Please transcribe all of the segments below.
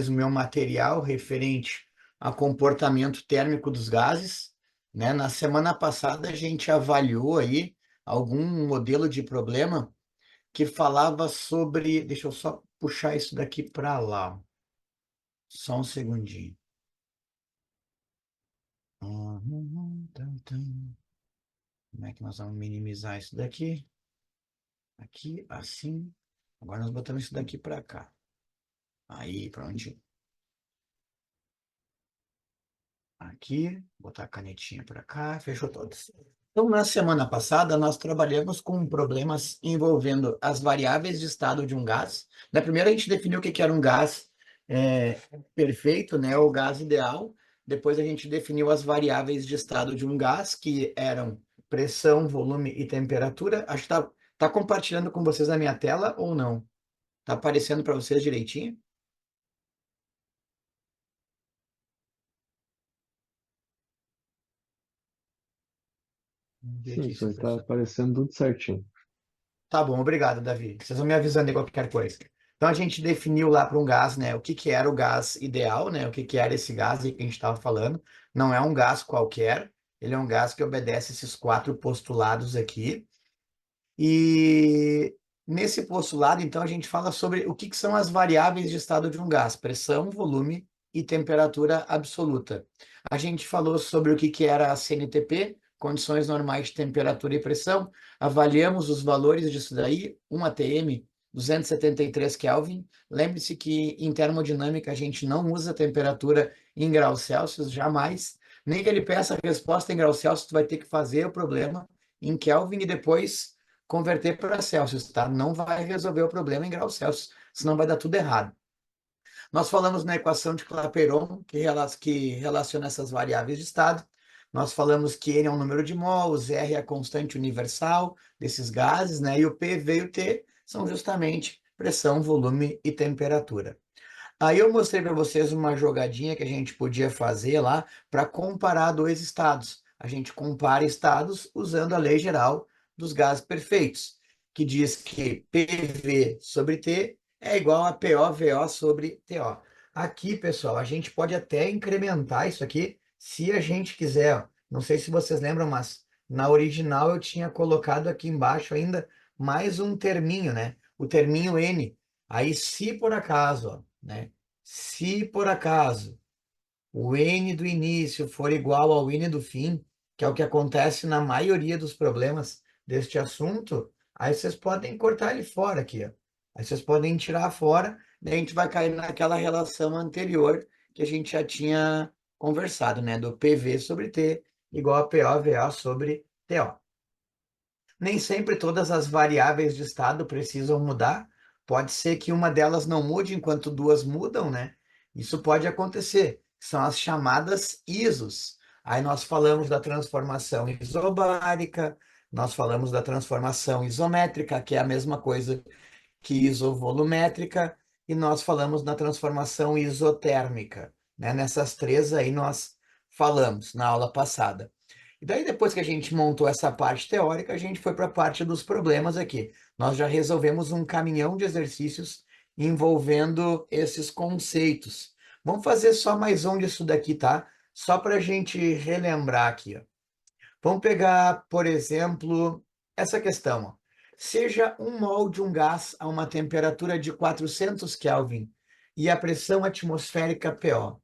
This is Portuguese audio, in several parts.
o meu material referente a comportamento térmico dos gases, né? Na semana passada a gente avaliou aí algum modelo de problema que falava sobre, deixa eu só puxar isso daqui para lá, só um segundinho. Como é que nós vamos minimizar isso daqui? Aqui, assim. Agora nós botamos isso daqui para cá. Aí, pronto. Aqui, botar a canetinha para cá, fechou todos. Então, na semana passada, nós trabalhamos com problemas envolvendo as variáveis de estado de um gás. Na primeira, a gente definiu o que era um gás perfeito, né, ou gás ideal. Depois, a gente definiu as variáveis de estado de um gás, que eram pressão, volume e temperatura. Acho que tá compartilhando com vocês a minha tela ou não? Tá aparecendo para vocês direitinho? Vamos ver Sim, aqui isso se o aí tá professor. aparecendo tudo certinho. Tá bom, obrigado, Davi. Vocês vão me avisando de qualquer coisa. Então a gente definiu lá para um gás, né, o que que era o gás ideal, né, o que que era esse gás aí que a gente estava falando. Não é um gás qualquer, ele é um gás que obedece esses quatro postulados aqui. E nesse postulado, então, a gente fala sobre o que que são as variáveis de estado de um gás: pressão, volume e temperatura absoluta. A gente falou sobre o que que era a CNTP, condições normais de temperatura e pressão. Avaliamos os valores disso daí, 1 atm, 273 Kelvin. Lembre-se que em termodinâmica a gente não usa temperatura em graus Celsius, jamais. Nem que ele peça a resposta em graus Celsius, tu vai ter que fazer o problema em Kelvin e depois converter para Celsius, tá? Não vai resolver o problema em graus Celsius, senão vai dar tudo errado. Nós falamos na equação de Clapeyron, que relaciona essas variáveis de estado. Nós falamos que N é um número de mols, R é a constante universal desses gases, né? E o P, V e o T são justamente pressão, volume e temperatura. Aí eu mostrei para vocês uma jogadinha que a gente podia fazer lá para comparar dois estados. A gente compara estados usando a lei geral dos gases perfeitos, que diz que PV sobre T é igual a PO/VO sobre TO. Aqui, pessoal, a gente pode até incrementar isso aqui se a gente quiser. Ó. Não sei se vocês lembram, mas na original eu tinha colocado aqui embaixo ainda mais um terminho, né? O terminho N. Aí, se por acaso, ó, né? Se por acaso o N do início for igual ao N do fim, que é o que acontece na maioria dos problemas deste assunto, aí vocês podem cortar ele fora aqui, ó. Aí vocês podem tirar fora, daí a gente vai cair naquela relação anterior que a gente já tinha conversado, né? Do PV sobre T igual a PO/VO sobre TO. Nem sempre todas as variáveis de estado precisam mudar. Pode ser que uma delas não mude enquanto duas mudam, né? Isso pode acontecer. São as chamadas ISOs. Aí nós falamos da transformação isobárica, nós falamos da transformação isométrica, que é a mesma coisa que isovolumétrica, e nós falamos na transformação isotérmica, né? Nessas três aí nós falamos na aula passada. E daí, depois que a gente montou essa parte teórica, a gente foi para a parte dos problemas aqui. Nós já resolvemos um caminhão de exercícios envolvendo esses conceitos. Vamos fazer só mais um disso daqui, tá? Só para a gente relembrar aqui, ó. Vamos pegar, por exemplo, essa questão. Ó. Seja um mol de um gás a uma temperatura de 400 Kelvin e a pressão atmosférica PO.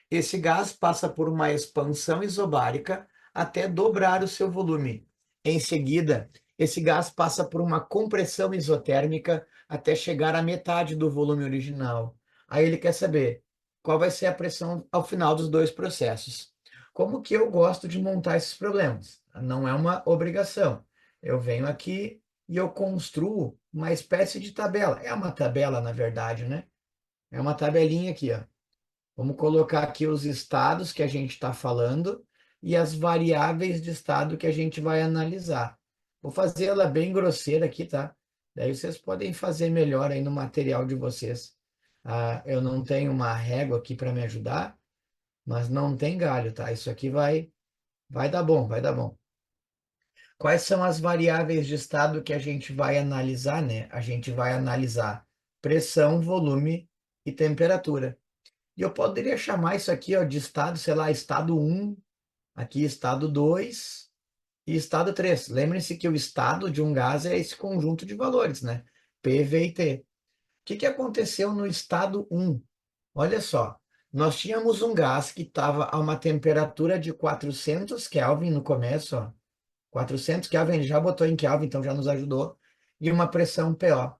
Esse gás passa por uma expansão isobárica até dobrar o seu volume. Em seguida, esse gás passa por uma compressão isotérmica até chegar à metade do volume original. Aí ele quer saber qual vai ser a pressão ao final dos dois processos. Como que eu gosto de montar esses problemas? Não é uma obrigação. Eu venho aqui e eu construo uma espécie de tabela. É uma tabela, na verdade, né? É uma tabelinha aqui, ó. Vamos colocar aqui os estados que a gente está falando e as variáveis de estado que a gente vai analisar. Vou fazer ela bem grosseira aqui, tá? Daí vocês podem fazer melhor aí no material de vocês. Ah, eu não tenho uma régua aqui para me ajudar, mas não tem galho, tá? Isso aqui vai dar bom, vai dar bom. Quais são as variáveis de estado que a gente vai analisar, né? A gente vai analisar pressão, volume e temperatura. E eu poderia chamar isso aqui, ó, de estado, sei lá, estado um, aqui estado 2 e estado 3. Lembrem-se que o estado de um gás é esse conjunto de valores, né? P, V e T. O que que aconteceu no estado um? Olha só, nós tínhamos um gás que estava a uma temperatura de 400 Kelvin no começo, ó. 400 Kelvin, ele já botou em Kelvin, então já nos ajudou. E uma pressão PO.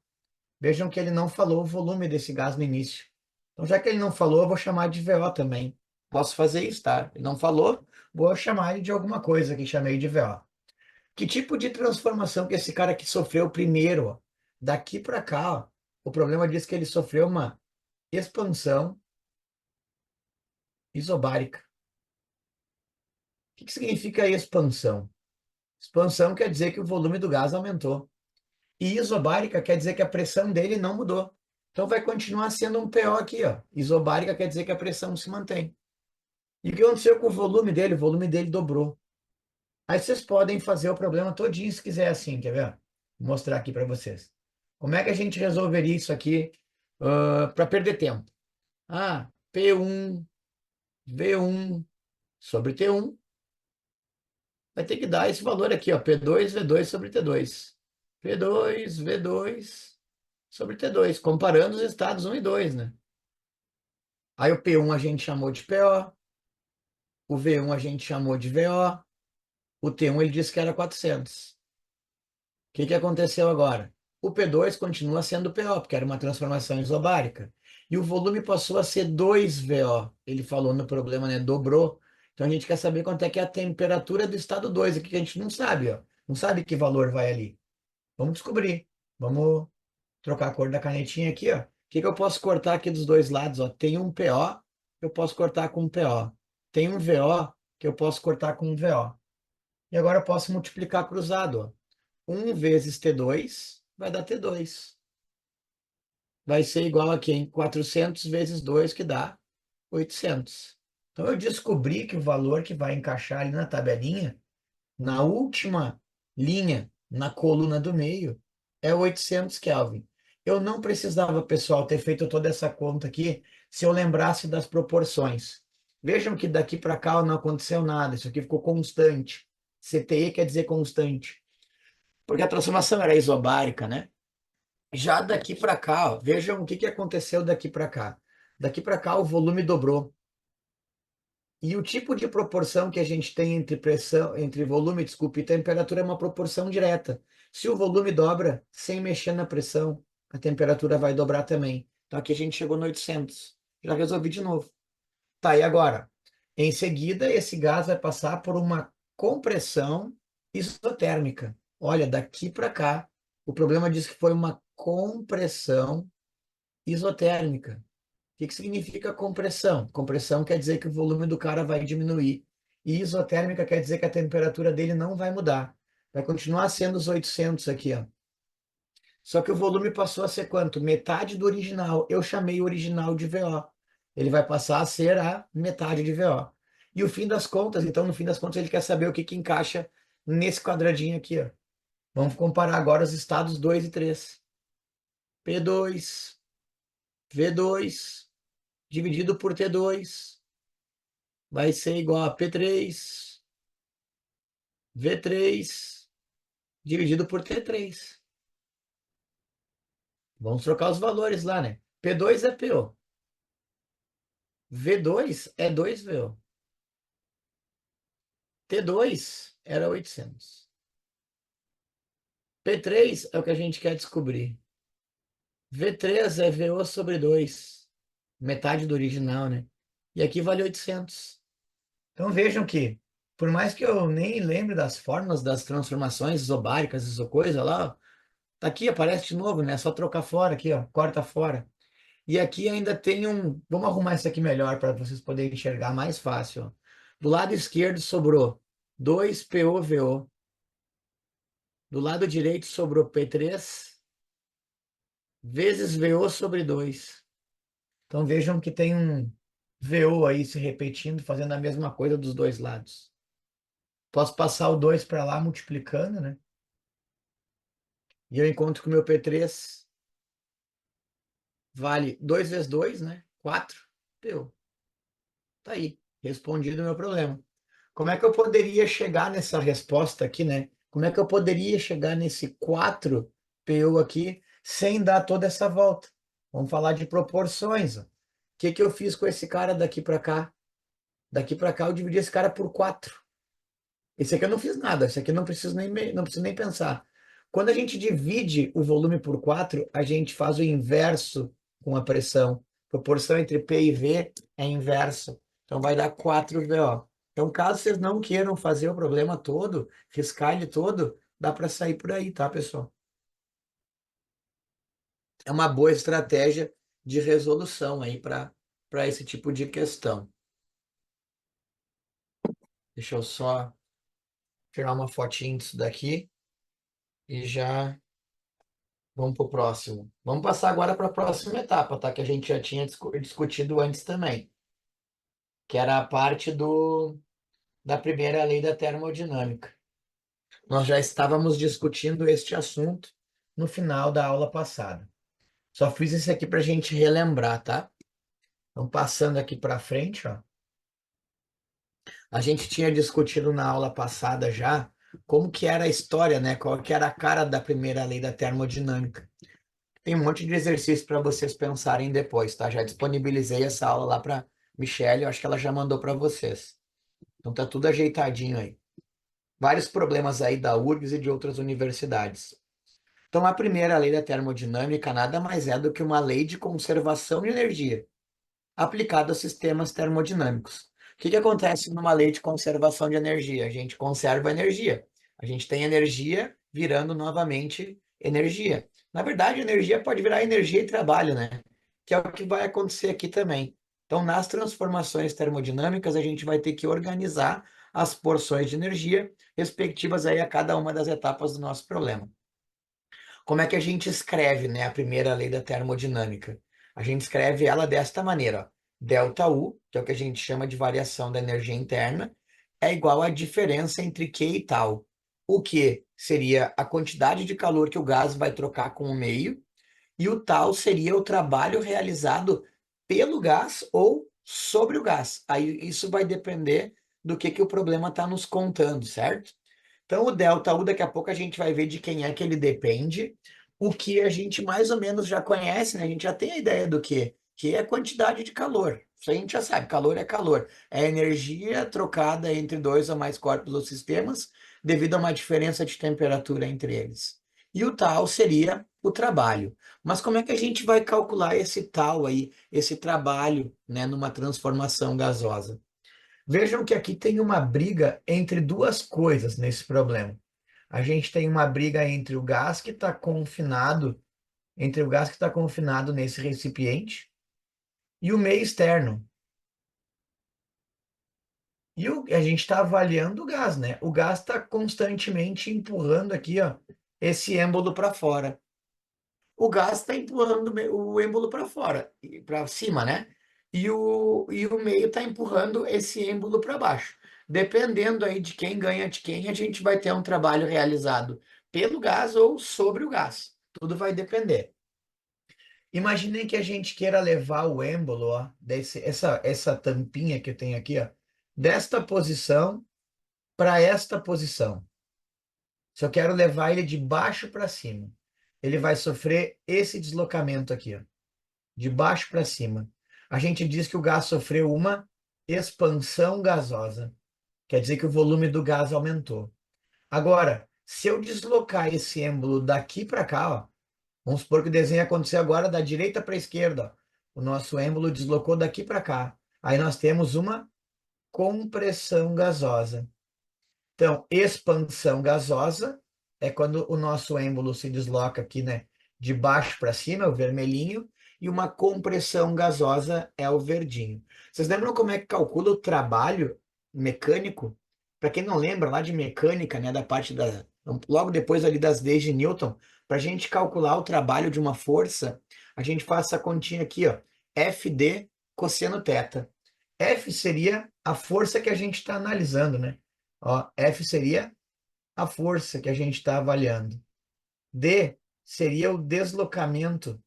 Vejam que ele não falou o volume desse gás no início. Então, já que ele não falou, eu vou chamar de VO também. Posso fazer isso, tá? Ele não falou, vou chamar ele de alguma coisa que chamei de VO. Que tipo de transformação que esse cara aqui sofreu primeiro? Ó? Daqui para cá, ó, o problema diz que ele sofreu uma expansão isobárica. O que que significa expansão? Expansão quer dizer que o volume do gás aumentou. E isobárica quer dizer que a pressão dele não mudou. Então vai continuar sendo um PO aqui, ó. Isobárica quer dizer que a pressão se mantém. E o que aconteceu com o volume dele? O volume dele dobrou. Aí vocês podem fazer o problema todinho se quiser assim, quer ver? Vou mostrar aqui para vocês. Como é que a gente resolveria isso aqui para perder tempo? Ah, P1, V1 sobre T1 vai ter que dar esse valor aqui, ó, P2, V2 sobre T2. P2, V2 sobre T2, comparando os estados um e 2, né? Aí o P1 a gente chamou de PO, o V1 a gente chamou de VO, o T1 ele disse que era 400. O que que aconteceu agora? O P2 continua sendo PO, porque era uma transformação isobárica. E o volume passou a ser 2VO. Ele falou no problema, né? Dobrou. Então a gente quer saber quanto é que é a temperatura do estado 2, aqui que a gente não sabe, ó. Não sabe que valor vai ali. Vamos descobrir. Vamos trocar a cor da canetinha aqui, ó. O que que eu posso cortar aqui dos dois lados, ó? Tem um PO, eu posso cortar com um PO. Tem um VO, que eu posso cortar com um VO. E agora eu posso multiplicar cruzado, ó. 1 vezes T2 vai dar T2. Vai ser igual aqui em 400 vezes 2, que dá 800. Então eu descobri que o valor que vai encaixar ali na tabelinha, na última linha, na coluna do meio, é 800 Kelvin. Eu não precisava, pessoal, ter feito toda essa conta aqui se eu lembrasse das proporções. Vejam que daqui para cá não aconteceu nada, isso aqui ficou constante. CTE quer dizer constante, porque a transformação era isobárica, né? Já daqui para cá, ó, vejam o que que aconteceu daqui para cá. Daqui para cá o volume dobrou. E o tipo de proporção que a gente tem entre pressão, entre volume, desculpe, e temperatura é uma proporção direta. Se o volume dobra, sem mexer na pressão, a temperatura vai dobrar também. Então aqui a gente chegou no 800. Já resolvi de novo. Tá, e agora? Em seguida, esse gás vai passar por uma compressão isotérmica. Olha, daqui para cá, o problema diz que foi uma compressão isotérmica. O que que significa compressão? Compressão quer dizer que o volume do cara vai diminuir. E isotérmica quer dizer que a temperatura dele não vai mudar. Vai continuar sendo os 800 aqui, ó. Só que o volume passou a ser quanto? Metade do original. Eu chamei o original de VO. Ele vai passar a ser a metade de VO. E o fim das contas, então, no fim das contas, ele quer saber o que que encaixa nesse quadradinho aqui, ó. Vamos comparar agora os estados 2 e 3. P2, V2 dividido por T2 vai ser igual a P3, V3 dividido por T3. Vamos trocar os valores lá, né? P2 é PO. V2 é 2VO. T2 era 800. P3 é o que a gente quer descobrir. V3 é VO sobre 2. Metade do original, né? E aqui vale 800. Então vejam que, por mais que eu nem lembre das fórmulas das transformações isobáricas, isocoisa lá, ó, tá aqui, aparece de novo, né? É só trocar fora aqui, ó, corta fora. E aqui ainda tem um. Vamos arrumar isso aqui melhor para vocês poderem enxergar mais fácil, ó. Do lado esquerdo sobrou 2POVO. Do lado direito sobrou P3 vezes VO sobre 2. Então vejam que tem um VO aí se repetindo, fazendo a mesma coisa dos dois lados. Posso passar o 2 para lá multiplicando, né? E eu encontro que o meu P3 vale 2 vezes 2, né? 4. PU. Tá aí, respondido o meu problema. Como é que eu poderia chegar nessa resposta aqui, né? Como é que eu poderia chegar nesse 4 PU aqui sem dar toda essa volta? Vamos falar de proporções. Ó. O que que eu fiz com esse cara daqui para cá? Daqui para cá eu dividi esse cara por 4. Esse aqui eu não fiz nada, esse aqui eu não preciso não preciso nem pensar. Quando a gente divide o volume por 4, a gente faz o inverso com a pressão. Proporção entre P e V é inverso. Então vai dar 4 VO. Então, caso vocês não queiram fazer o problema todo, riscar ele todo, dá para sair por aí, tá, pessoal? É uma boa estratégia de resolução aí para esse tipo de questão. Deixa eu só tirar uma fotinha disso daqui e já vamos para o próximo. Vamos passar agora para a próxima etapa, tá? Que a gente já tinha discutido antes também, que era a parte da primeira lei da termodinâmica. Nós já estávamos discutindo este assunto no final da aula passada. Só fiz isso aqui para a gente relembrar, tá? Então, passando aqui para frente, ó. A gente tinha discutido na aula passada já como que era a história, né? Qual que era a cara da primeira lei da termodinâmica. Tem um monte de exercício para vocês pensarem depois, tá? Já disponibilizei essa aula lá para Michelle, eu acho que ela já mandou para vocês. Então tá tudo ajeitadinho aí. Vários problemas aí da URGS e de outras universidades. Então a primeira lei da termodinâmica nada mais é do que uma lei de conservação de energia aplicada a sistemas termodinâmicos. O que que acontece numa lei de conservação de energia? A gente conserva a energia. A gente tem energia virando novamente energia. Na verdade, energia pode virar energia e trabalho, né? Que é o que vai acontecer aqui também. Então, nas transformações termodinâmicas, a gente vai ter que organizar as porções de energia respectivas aí a cada uma das etapas do nosso problema. Como é que a gente escreve, né, a primeira lei da termodinâmica? A gente escreve ela desta maneira, ó. Delta U, que é o que a gente chama de variação da energia interna, é igual à diferença entre Q e tal. O Q seria a quantidade de calor que o gás vai trocar com o meio, e o tal seria o trabalho realizado pelo gás ou sobre o gás. Aí isso vai depender do que o problema está nos contando, certo? Então, o delta U, daqui a pouco a gente vai ver de quem é que ele depende. O que a gente mais ou menos já conhece, né? A gente já tem a ideia do que é a quantidade de calor. Isso a gente já sabe, calor é calor. É energia trocada entre dois ou mais corpos ou sistemas devido a uma diferença de temperatura entre eles. E o tal seria o trabalho. Mas como é que a gente vai calcular esse tal aí, esse trabalho, né, numa transformação gasosa? Vejam que aqui tem uma briga entre duas coisas nesse problema. A gente tem uma briga entre o gás que está confinado, entre o gás que está confinado nesse recipiente e o meio externo. A gente está avaliando o gás, né? O gás está constantemente empurrando aqui, ó, esse êmbolo para fora. O gás está empurrando o êmbolo para fora, para cima, né? E o meio está empurrando esse êmbolo para baixo. Dependendo aí de quem ganha de quem, a gente vai ter um trabalho realizado pelo gás ou sobre o gás. Tudo vai depender. Imaginem que a gente queira levar o êmbolo, ó, essa tampinha que eu tenho aqui, ó, desta posição para esta posição. Se eu quero levar ele de baixo para cima, ele vai sofrer esse deslocamento aqui, ó, de baixo para cima. A gente diz que o gás sofreu uma expansão gasosa. Quer dizer que o volume do gás aumentou. Agora, se eu deslocar esse êmbolo daqui para cá, ó, vamos supor que o desenho aconteceu agora da direita para a esquerda. Ó. O nosso êmbolo deslocou daqui para cá. Aí nós temos uma compressão gasosa. Então, expansão gasosa é quando o nosso êmbolo se desloca aqui, né, de baixo para cima, o vermelhinho, e uma compressão gasosa é o verdinho. Vocês lembram como é que calcula o trabalho mecânico? Para quem não lembra, lá de mecânica, né, da parte da, logo depois ali das leis de Newton, para a gente calcular o trabalho de uma força, a gente faz essa continha aqui, ó, FD cosseno θ. F seria a força que a gente está analisando, né? Ó, F seria a força que a gente está avaliando. D seria o deslocamento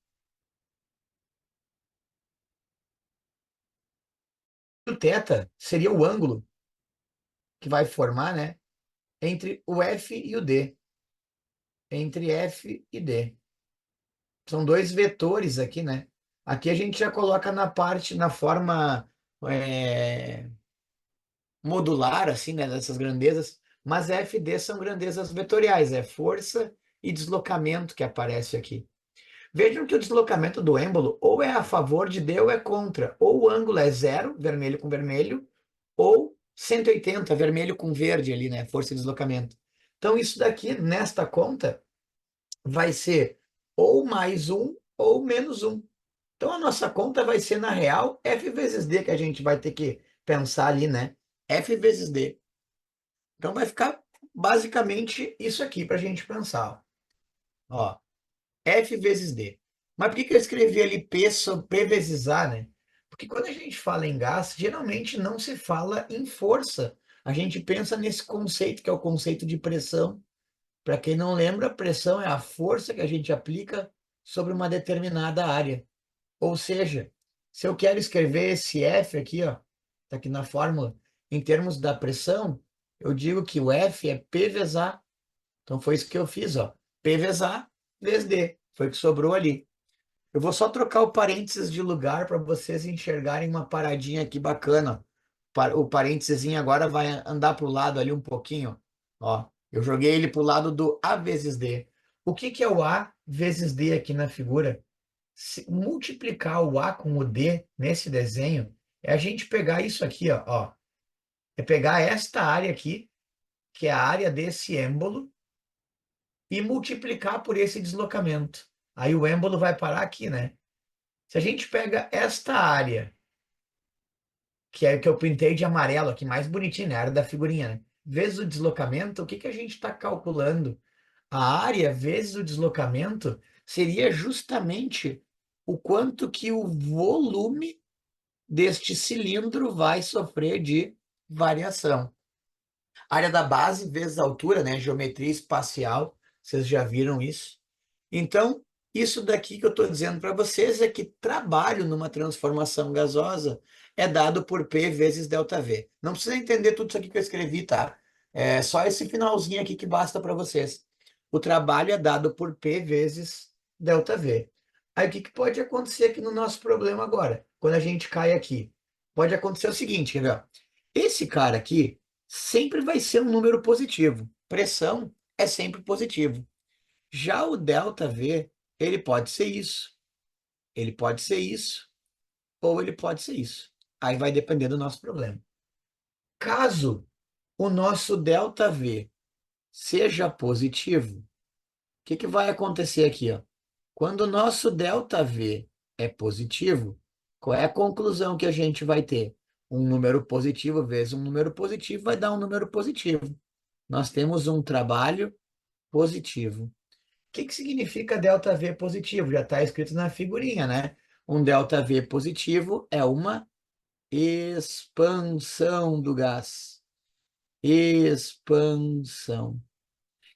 o θ seria o ângulo que vai formar, né, entre o F e o D, entre F e D. São dois vetores aqui, né? Aqui a gente já coloca na parte, na forma é, modular, assim, né, dessas grandezas, mas F e D são grandezas vetoriais, é força e deslocamento que aparece aqui. Vejam que o deslocamento do êmbolo ou é a favor de D ou é contra. Ou o ângulo é zero, vermelho com vermelho, ou 180, vermelho com verde ali, né? Força e deslocamento. Então, isso daqui, nesta conta, vai ser ou mais um ou menos um. Então, a nossa conta vai ser, na real, F vezes D, que a gente vai ter que pensar ali, né? F vezes D. Então, vai ficar basicamente isso aqui para a gente pensar. Ó. F vezes D. Mas por que que eu escrevi ali P sobre P vezes A, né? Porque quando a gente fala em gás, geralmente não se fala em força. A gente pensa nesse conceito, que é o conceito de pressão. Para quem não lembra, pressão é a força que a gente aplica sobre uma determinada área. Ou seja, se eu quero escrever esse F aqui, ó, tá aqui na fórmula, em termos da pressão, eu digo que o F é P vezes A. Então foi isso que eu fiz, ó. P vezes A vezes D. Foi o que sobrou ali. Eu vou só trocar o parênteses de lugar para vocês enxergarem uma paradinha aqui bacana. O parênteses agora vai andar para o lado ali um pouquinho. Ó, eu joguei ele para o lado do A vezes D. O que que é o A vezes D aqui na figura? Se multiplicar o A com o D nesse desenho é a gente pegar isso aqui, ó. É pegar esta área aqui, que é a área desse êmbolo, e multiplicar por esse deslocamento. Aí o êmbolo vai parar aqui, né? Se a gente pega esta área, que é que eu pintei de amarelo aqui, mais bonitinho, né? A área da figurinha, né? Vezes o deslocamento, o que que a gente está calculando? A área vezes o deslocamento seria justamente o quanto que o volume deste cilindro vai sofrer de variação. Área da base vezes a altura, né? Geometria espacial, vocês já viram isso? Então, isso daqui que eu estou dizendo para vocês é que trabalho numa transformação gasosa é dado por P vezes ΔV. Não precisa entender tudo isso aqui que eu escrevi, tá? É só esse finalzinho aqui que basta para vocês. O trabalho é dado por P vezes ΔV. Aí o que que pode acontecer aqui no nosso problema agora? Quando a gente cai aqui, pode acontecer o seguinte, quer ver? Ó? Esse cara aqui sempre vai ser um número positivo. Pressão é sempre positivo. Já o delta V, ele pode ser isso, ele pode ser isso, ou ele pode ser isso. Aí vai depender do nosso problema. Caso o nosso delta V seja positivo, o que que vai acontecer aqui, ó? Quando o nosso delta V é positivo, qual é a conclusão que a gente vai ter? Um número positivo vezes um número positivo vai dar um número positivo. Nós temos um trabalho positivo. O que que significa delta V positivo? Já está escrito na figurinha, né? Um delta V positivo é uma expansão do gás. Expansão.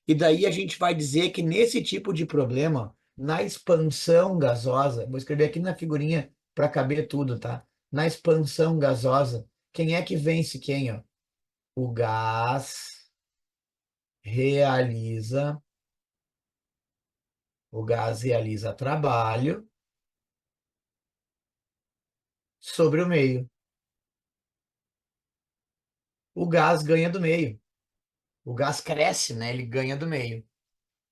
E daí a gente vai dizer que nesse tipo de problema, na expansão gasosa, vou escrever aqui na figurinha para caber tudo, tá? Na expansão gasosa, quem é que vence quem, ó? O gás realiza, o gás realiza trabalho sobre o meio. O gás ganha do meio. O gás cresce, né? Ele ganha do meio.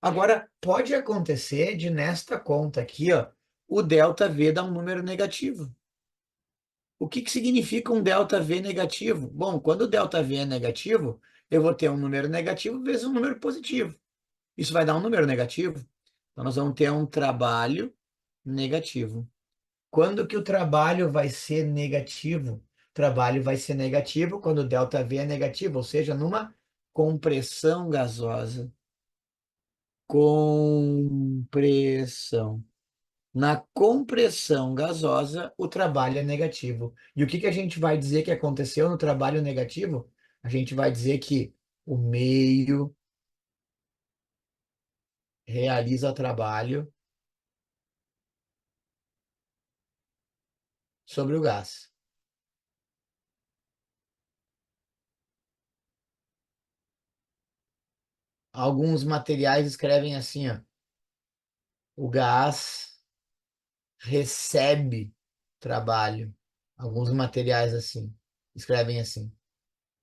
Agora, pode acontecer de nesta conta aqui, ó, o delta V dar um número negativo. O que que significa um delta V negativo? Bom, quando o delta V é negativo, eu vou ter um número negativo vezes um número positivo. Isso vai dar um número negativo. Então, nós vamos ter um trabalho negativo. Quando que o trabalho vai ser negativo? O trabalho vai ser negativo quando o delta V é negativo, ou seja, numa compressão gasosa. Compressão. Na compressão gasosa, o trabalho é negativo. E o que que a gente vai dizer que aconteceu no trabalho negativo? A gente vai dizer que o meio realiza trabalho sobre o gás. alguns materiais escrevem assim, ó, o gás recebe trabalho. Alguns materiais assim, escrevem assim,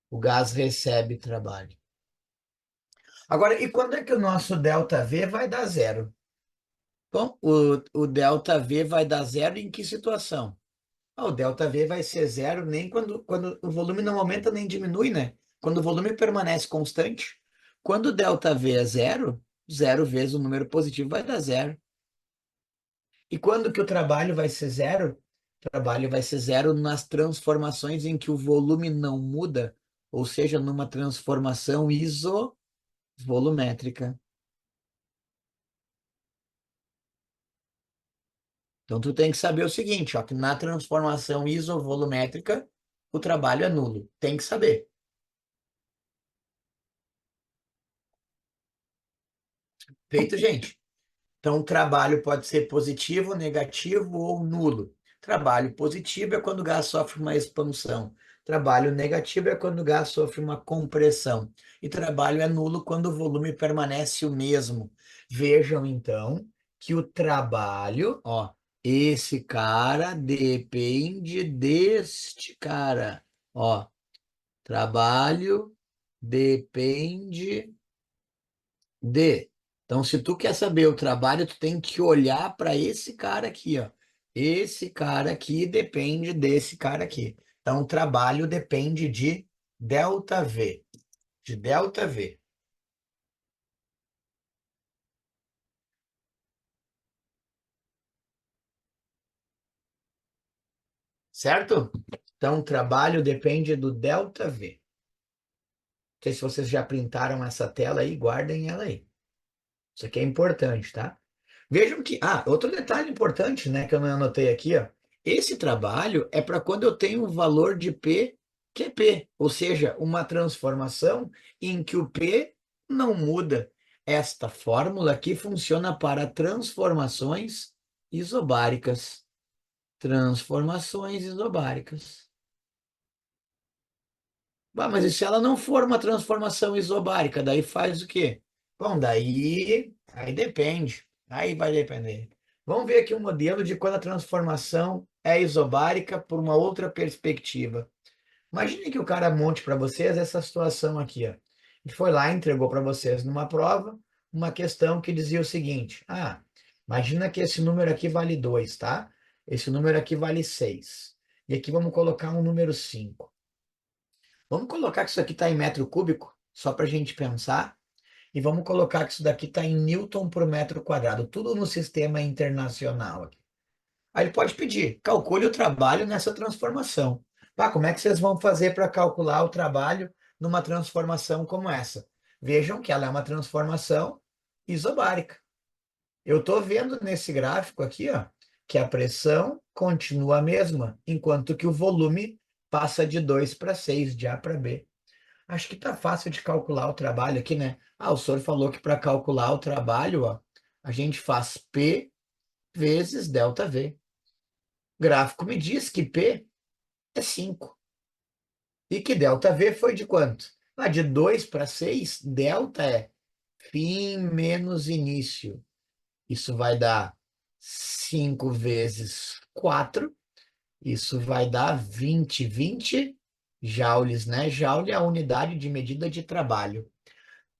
o gás recebe trabalho. Agora, e quando é que o nosso ΔV vai dar zero? Bom, o ΔV vai dar zero em que situação? Ah, o ΔV vai ser zero nem quando o volume não aumenta nem diminui, né? Quando o volume permanece constante. Quando o ΔV é zero, zero vezes o número positivo vai dar zero. E quando que o trabalho vai ser zero? O trabalho vai ser zero nas transformações em que o volume não muda, ou seja, numa transformação isovolumétrica. Então, tu tem que saber o seguinte, ó, que na transformação isovolumétrica, o trabalho é nulo. Tem que saber. Feito, gente? Então, o trabalho pode ser positivo, negativo ou nulo. Trabalho positivo é quando o gás sofre uma expansão. Trabalho negativo é quando o gás sofre uma compressão. E trabalho é nulo quando o volume permanece o mesmo. Vejam, então, que o trabalho, ó, esse cara depende deste cara. Ó, trabalho depende de. Então, se tu quer saber o trabalho, tu tem que olhar para esse cara aqui, ó. Esse cara aqui depende desse cara aqui. Então, o trabalho depende de ΔV, de ΔV, certo? Então, o trabalho depende do ΔV. Não sei se vocês já printaram essa tela aí, guardem ela aí. Isso aqui é importante, tá? Vejam que. Ah, outro detalhe importante, né, que eu não anotei aqui, ó. Esse trabalho é para quando eu tenho um valor de P que é P, ou seja, uma transformação em que o P não muda. Esta fórmula aqui funciona para transformações isobáricas. Transformações isobáricas. Bah, mas e se ela não for uma transformação isobárica, daí faz o quê? Bom, aí depende. Aí vai depender. Vamos ver aqui um modelo de quando a transformação é isobárica por uma outra perspectiva. Imagine que o cara monte para vocês essa situação aqui, ó. Ele foi lá e entregou para vocês numa prova uma questão que dizia o seguinte: ah, imagina que esse número aqui vale 2, tá? Esse número aqui vale 6. E aqui vamos colocar um número 5. Vamos colocar que isso aqui está em metro cúbico, só para a gente pensar, e vamos colocar que isso daqui está em Newton por metro quadrado, tudo no sistema internacional aqui. Aí ele pode pedir, calcule o trabalho nessa transformação. Ah, como é que vocês vão fazer para calcular o trabalho numa transformação como essa? Vejam que ela é uma transformação isobárica. Eu estou vendo nesse gráfico aqui, ó, que a pressão continua a mesma, enquanto que o volume passa de 2 para 6, de A para B. Acho que tá fácil de calcular o trabalho aqui, né? Ah, o senhor falou que para calcular o trabalho, ó, a gente faz P vezes ΔV. O gráfico me diz que P é 5 e que ΔV foi de quanto? Ah, de 2 para 6, delta é fim menos início. Isso vai dar 5 vezes 4. Isso vai dar 20 joules, né? Joule é a unidade de medida de trabalho.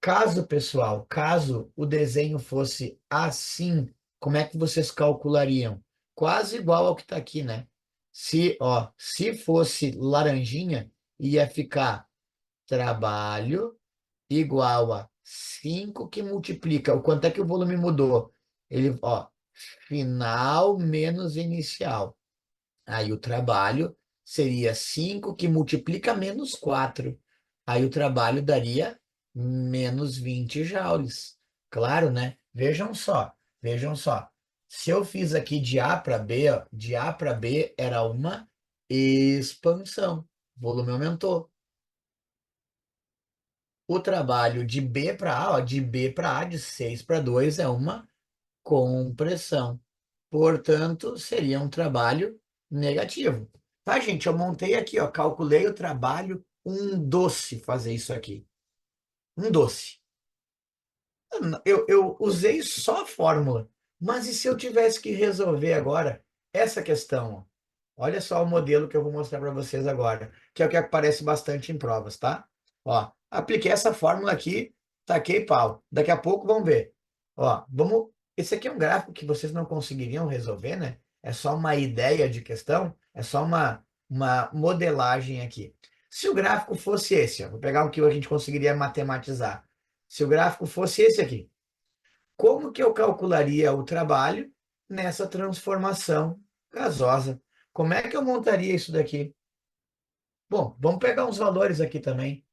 Caso, pessoal, caso o desenho fosse assim, como é que vocês calculariam? Quase igual ao que está aqui, né? Se fosse laranjinha, ia ficar trabalho igual a 5 que multiplica. O quanto é que o volume mudou? Final menos inicial. Aí o trabalho seria 5 que multiplica menos 4. Aí o trabalho daria menos 20 joules. Claro, né? Vejam só, vejam só. Se eu fiz aqui de A para B, ó, de A para B era uma expansão. O volume aumentou. O trabalho de B para A, ó, de B para A, de 6 para 2 é uma compressão. Portanto, seria um trabalho negativo. Tá, gente? Eu montei aqui, ó, calculei o trabalho, um doce fazer isso aqui. Um doce. Eu usei só a fórmula, mas e se eu tivesse que resolver agora essa questão? Ó? Olha só o modelo que eu vou mostrar para vocês agora, que é o que aparece bastante em provas, tá? Ó, apliquei essa fórmula aqui, taquei pau. Daqui a pouco vamos ver. Ó, vamos. Esse aqui é um gráfico que vocês não conseguiriam resolver, né? É só uma ideia de questão, é só uma modelagem aqui. Se o gráfico fosse esse, ó, vou pegar um que a gente conseguiria matematizar. Se o gráfico fosse esse aqui, como que eu calcularia o trabalho nessa transformação gasosa? Como é que eu montaria isso daqui? Bom, vamos pegar uns valores aqui também.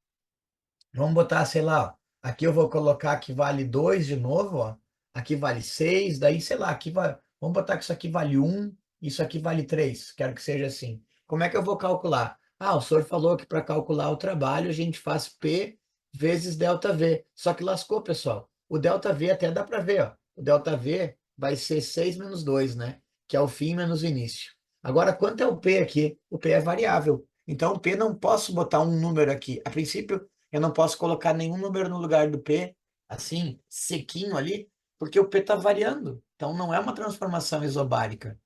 Vamos botar, sei lá, ó, aqui eu vou colocar que vale 2 de novo, ó. Aqui vale 6, daí, sei lá, aqui vai, vamos botar que isso aqui vale um, isso aqui vale 3. Quero que seja assim. Como é que eu vou calcular? Ah, o senhor falou que para calcular o trabalho a gente faz P vezes delta V. Só que lascou, pessoal. O delta V até dá para ver, ó. O delta V vai ser 6 menos 2, né? Que é o fim menos o início. Agora, quanto é o P aqui? O P é variável. Então, o P não posso botar um número aqui. A princípio, eu não posso colocar nenhum número no lugar do P, assim, sequinho ali, porque o P está variando. Então não é uma transformação isobárica.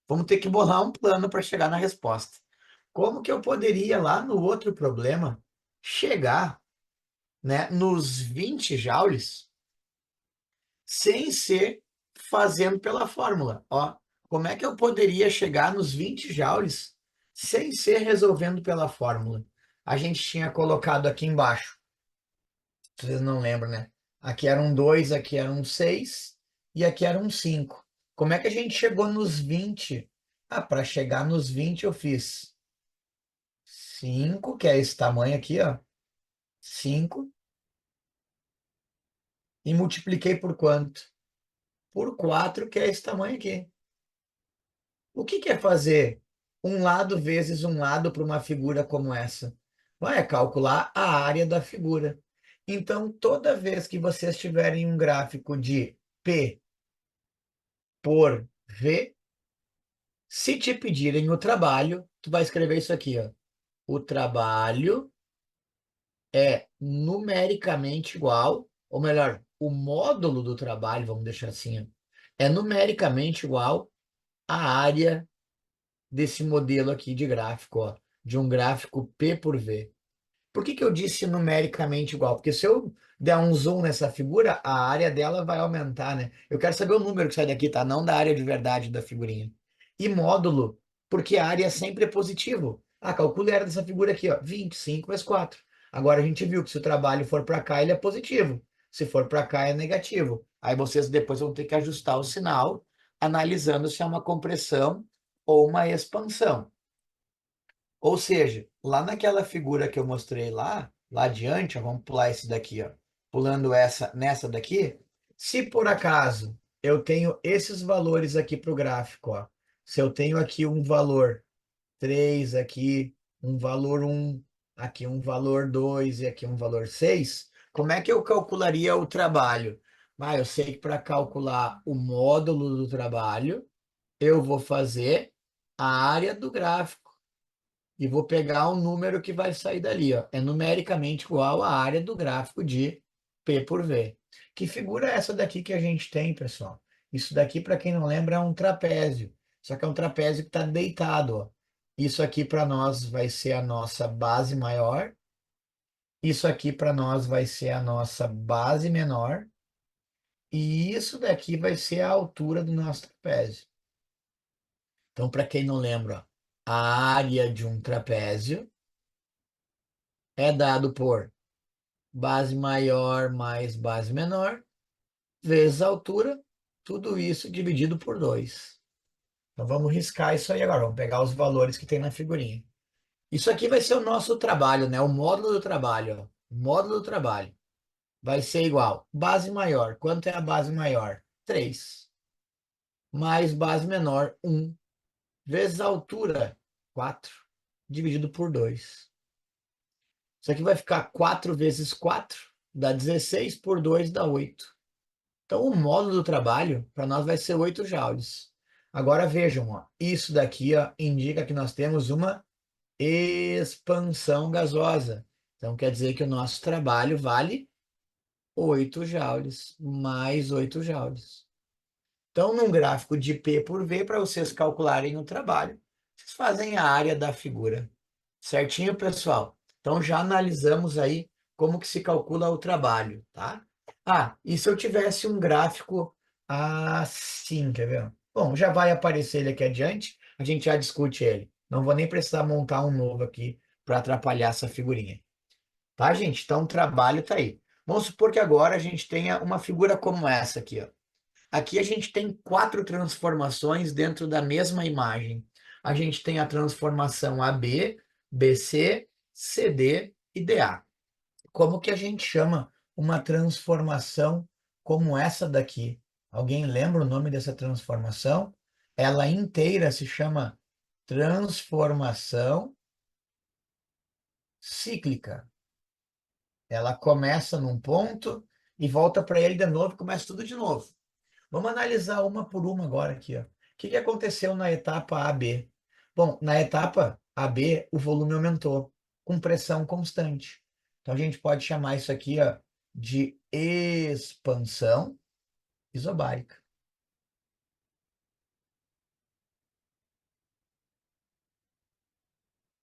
Vamos ter que bolar um plano para chegar na resposta. Como que eu poderia, lá no outro problema, chegar, né, nos 20 joules sem ser fazendo pela fórmula? Ó, como é que eu poderia chegar nos 20 joules sem ser resolvendo pela fórmula? A gente tinha colocado aqui embaixo, vocês não lembram, né? Aqui era um 2, aqui era um 6 e aqui era um 5. Como é que a gente chegou nos 20? Ah, para chegar nos 20 eu fiz 5, que é esse tamanho aqui, ó. 5 e multipliquei por quanto? Por 4, que é esse tamanho aqui. O que que é fazer um lado vezes um lado para uma figura como essa? Vai calcular a área da figura. Então, toda vez que vocês tiverem um gráfico de P por V, se te pedirem o trabalho, tu vai escrever isso aqui, ó. O trabalho é numericamente igual, ou melhor, o módulo do trabalho, vamos deixar assim, ó, é numericamente igual à área desse modelo aqui de gráfico, ó, de um gráfico P por V. Por que que eu disse numericamente igual? Porque se eu der um zoom nessa figura, a área dela vai aumentar, né? Eu quero saber o número que sai daqui, tá? Não da área de verdade da figurinha. E módulo, porque a área sempre é positivo. Ah, calcule a área dessa figura aqui, ó, 25 vezes 4. Agora a gente viu que se o trabalho for para cá, ele é positivo. Se for para cá, é negativo. Aí vocês depois vão ter que ajustar o sinal, analisando se é uma compressão ou uma expansão. Ou seja, lá naquela figura que eu mostrei lá adiante, ó, vamos pular esse daqui, ó, pulando essa nessa daqui, se por acaso eu tenho esses valores aqui para o gráfico, ó, se eu tenho aqui um valor 3 aqui, um valor um, aqui um valor 2 e aqui um valor 6, como é que eu calcularia o trabalho? Ah, eu sei que para calcular o módulo do trabalho, eu vou fazer a área do gráfico e vou pegar o número que vai sair dali, ó. É numericamente igual à área do gráfico de P por V. Que figura é essa daqui que a gente tem, pessoal? Isso daqui, para quem não lembra, é um trapézio. Só que é um trapézio que está deitado, ó. Isso aqui para nós vai ser a nossa base maior. Isso aqui para nós vai ser a nossa base menor. E isso daqui vai ser a altura do nosso trapézio. Então, para quem não lembra, ó, a área de um trapézio é dado por base maior mais base menor, vezes a altura, tudo isso dividido por 2. Então vamos riscar isso aí agora, vamos pegar os valores que tem na figurinha. Isso aqui vai ser o nosso trabalho, né? O módulo do trabalho, ó. O módulo do trabalho vai ser igual. Base maior, quanto é a base maior? 3. Mais base menor, 1. Vezes a altura, 4. Dividido por 2. Isso aqui vai ficar 4 vezes 4, dá 16, por 2 dá 8. Então, o módulo do trabalho, para nós, vai ser 8 joules. Agora, vejam, ó, isso daqui ó, indica que nós temos uma expansão gasosa. Então, quer dizer que o nosso trabalho vale 8 joules mais 8 joules. Então, num gráfico de P por V, para vocês calcularem o trabalho, vocês fazem a área da figura. Certinho, pessoal? Então, já analisamos aí como que se calcula o trabalho, tá? Ah, e se eu tivesse um gráfico assim, quer ver? Bom, já vai aparecer ele aqui adiante, a gente já discute ele. Não vou nem precisar montar um novo aqui para atrapalhar essa figurinha. Tá, gente? Então, o trabalho tá aí. Vamos supor que agora a gente tenha uma figura como essa aqui, ó. Aqui a gente tem quatro transformações dentro da mesma imagem. A gente tem a transformação AB, BC, CD e DA. Como que a gente chama uma transformação como essa daqui? Alguém lembra o nome dessa transformação? Ela inteira se chama transformação cíclica. Ela começa num ponto e volta para ele de novo e começa tudo de novo. Vamos analisar uma por uma agora aqui, ó. O que que aconteceu na etapa AB? Bom, na etapa AB, o volume aumentou com pressão constante. Então, a gente pode chamar isso aqui, ó, de expansão isobárica.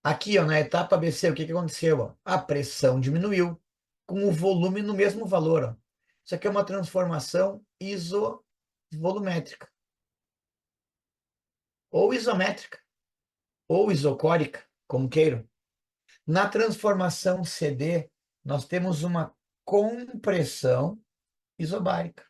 Aqui, ó, na etapa ABC, o que que aconteceu? Ó? A pressão diminuiu com o volume no mesmo valor, ó. Isso aqui é uma transformação isovolumétrica, ou isométrica, ou isocórica, como queiram. Na transformação CD, nós temos uma compressão isobárica.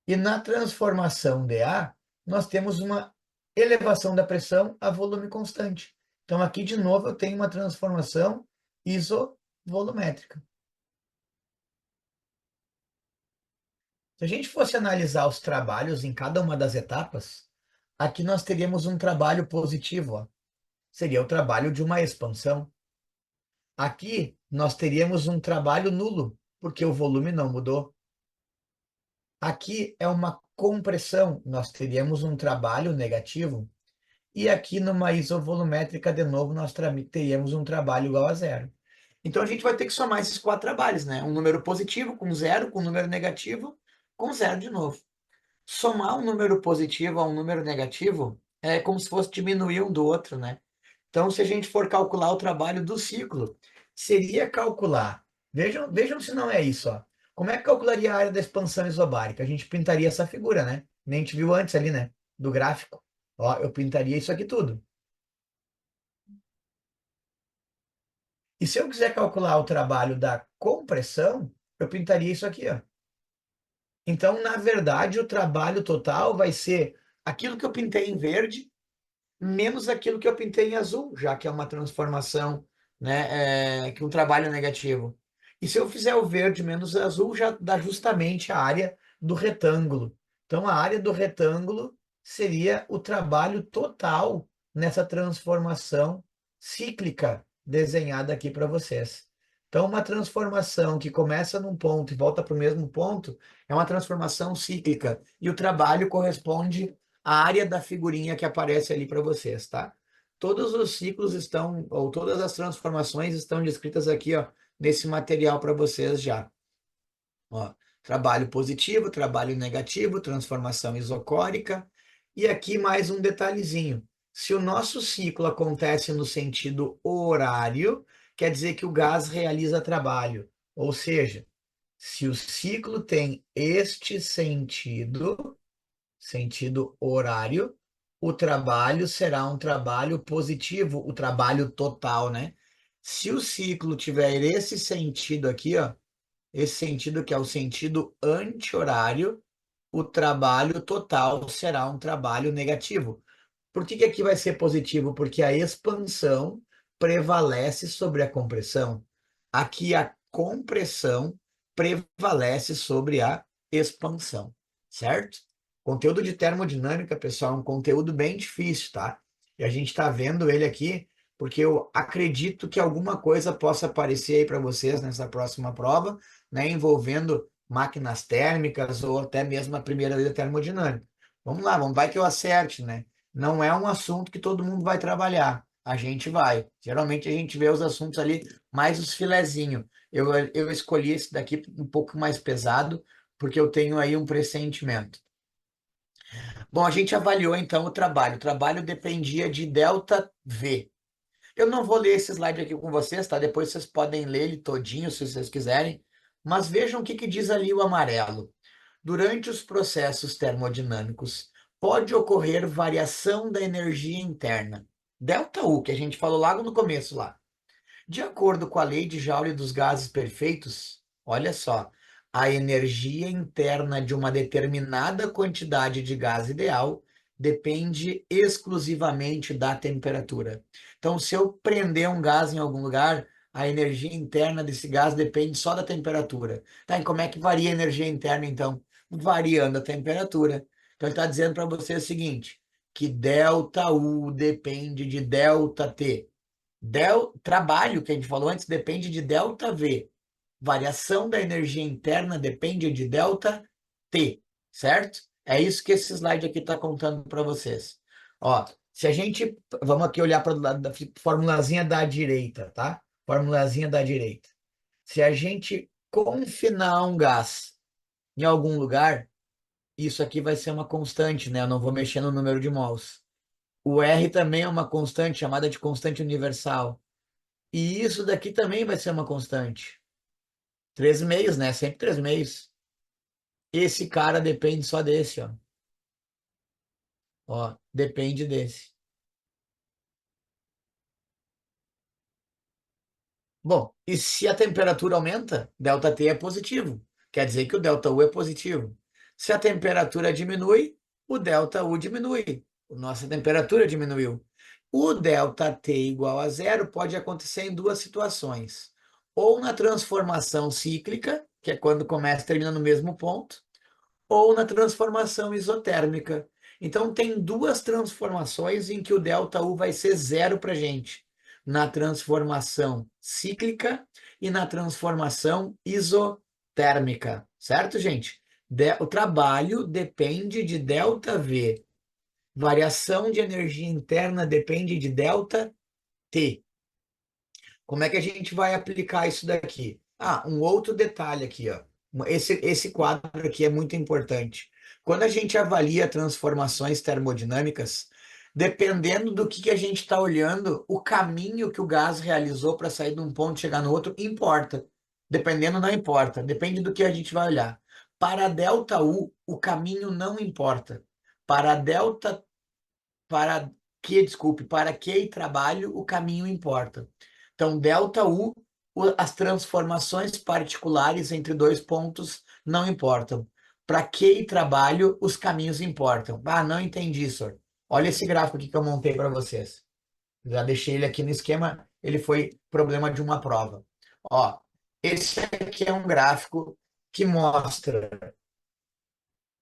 E na transformação DA, nós temos uma elevação da pressão a volume constante. Então, aqui, de novo, eu tenho uma transformação isovolumétrica. Se a gente fosse analisar os trabalhos em cada uma das etapas, aqui nós teríamos um trabalho positivo, ó. Seria o trabalho de uma expansão. Aqui nós teríamos um trabalho nulo, porque o volume não mudou. Aqui é uma compressão, nós teríamos um trabalho negativo. E aqui numa isovolumétrica, de novo, nós teríamos um trabalho igual a zero. Então a gente vai ter que somar esses quatro trabalhos, né? Um número positivo com zero, com um número negativo, com zero de novo. Somar um número positivo a um número negativo é como se fosse diminuir um do outro, né? Então, se a gente for calcular o trabalho do ciclo, seria calcular. Vejam se não é isso, ó. Como é que calcularia a área da expansão isobárica? A gente pintaria essa figura, né? Nem a gente viu antes ali, né? Do gráfico. Ó, eu pintaria isso aqui tudo. E se eu quiser calcular o trabalho da compressão, eu pintaria isso aqui, ó. Então, na verdade, o trabalho total vai ser aquilo que eu pintei em verde menos aquilo que eu pintei em azul, já que é uma transformação, né, que um trabalho negativo. E se eu fizer o verde menos o azul, já dá justamente a área do retângulo. Então, a área do retângulo seria o trabalho total nessa transformação cíclica desenhada aqui para vocês. Então, uma transformação que começa num ponto e volta para o mesmo ponto é uma transformação cíclica. E o trabalho corresponde a área da figurinha que aparece ali para vocês, tá? Todos os ciclos estão, ou todas as transformações estão descritas aqui, ó, nesse material para vocês já. Ó, trabalho positivo, trabalho negativo, transformação isocórica. E aqui mais um detalhezinho. Se o nosso ciclo acontece no sentido horário, quer dizer que o gás realiza trabalho. Ou seja, se o ciclo tem este sentido horário, o trabalho será um trabalho positivo, o trabalho total, né? Se o ciclo tiver esse sentido aqui, ó, esse sentido que é o sentido anti-horário, o trabalho total será um trabalho negativo. Por que que aqui vai ser positivo? Porque a expansão prevalece sobre a compressão. Aqui a compressão prevalece sobre a expansão, certo? Conteúdo de termodinâmica, pessoal, é um conteúdo bem difícil, tá? E a gente está vendo ele aqui porque eu acredito que alguma coisa possa aparecer aí para vocês nessa próxima prova, né, envolvendo máquinas térmicas ou até mesmo a primeira lei da termodinâmica. Vamos lá, vamos, vai que eu acerte, né? Não é um assunto que todo mundo vai trabalhar. a gente vai. Geralmente a gente vê os assuntos ali, mais os filezinhos. Eu escolhi esse daqui um pouco mais pesado, porque eu tenho aí um pressentimento. Bom, a gente avaliou então o trabalho. O trabalho dependia de delta V. Eu não vou ler esse slide aqui com vocês, tá? Depois vocês podem ler ele todinho, se vocês quiserem. Mas vejam o que que diz ali o amarelo. Durante os processos termodinâmicos, pode ocorrer variação da energia interna. Delta U, que a gente falou logo no começo lá. De acordo com a lei de Joule dos gases perfeitos, olha só, a energia interna de uma determinada quantidade de gás ideal depende exclusivamente da temperatura. Então, se eu prender um gás em algum lugar, a energia interna desse gás depende só da temperatura. Tá, e como é que varia a energia interna, então? Variando a temperatura. Então, ele está dizendo para você o seguinte, que ΔU depende de ΔT. Trabalho, que a gente falou antes, depende de delta V. Variação da energia interna depende de delta T, certo? É isso que esse slide aqui está contando para vocês. Ó, se a gente. Vamos aqui olhar para o lado da formulazinha da direita, tá? Formulazinha da direita. Se a gente confinar um gás em algum lugar, isso aqui vai ser uma constante, né? Eu não vou mexer no número de mols. O R também é uma constante, chamada de constante universal. E isso daqui também vai ser uma constante. 3 meios, né? Sempre 3 meios. Esse cara depende só desse, ó. Ó, depende desse. Bom, e se a temperatura aumenta, ΔT é positivo. Quer dizer que o ΔU é positivo. Se a temperatura diminui, o ΔU diminui. Nossa temperatura diminuiu. O ΔT igual a zero pode acontecer em duas situações. Ou na transformação cíclica, que é quando começa e termina no mesmo ponto, ou na transformação isotérmica. Então, tem duas transformações em que o ΔU vai ser zero para a gente. Na transformação cíclica e na transformação isotérmica. Certo, gente? O trabalho depende de ΔV. Variação de energia interna depende de ΔT. Como é que a gente vai aplicar isso daqui? Ah, um outro detalhe aqui, ó. Esse quadro aqui é muito importante. Quando a gente avalia transformações termodinâmicas, dependendo do que a gente está olhando, o caminho que o gás realizou para sair de um ponto e chegar no outro importa. Dependendo, não importa. Depende do que a gente vai olhar. Para ΔU, o caminho não importa. Para delta, para desculpe, para Q e trabalho, o caminho importa. Então, ΔU, as transformações particulares entre dois pontos não importam. Para Q e trabalho, os caminhos importam. Ah, não entendi, senhor. Olha esse gráfico aqui que eu montei para vocês. Já deixei ele aqui no esquema, ele foi problema de uma prova. Ó, esse aqui é um gráfico que mostra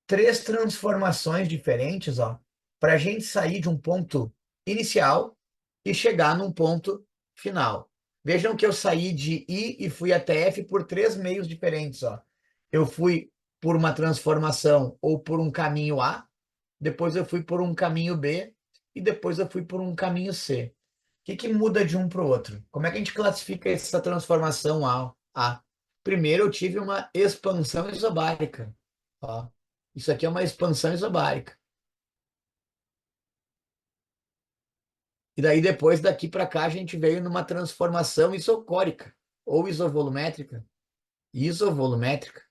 três transformações diferentes, ó, para a gente sair de um ponto inicial e chegar num ponto final. Vejam que eu saí de I e fui até F por 3 meios diferentes, ó. Eu fui por uma transformação ou por um caminho A, depois eu fui por um caminho B e depois eu fui por um caminho C. O que que muda de um para o outro? Como é que a gente classifica essa transformação A? Primeiro eu tive uma expansão isobárica. Ó. Isso aqui é uma expansão isobárica. E daí depois daqui para cá a gente veio numa transformação isocórica ou isovolumétrica. Isovolumétrica.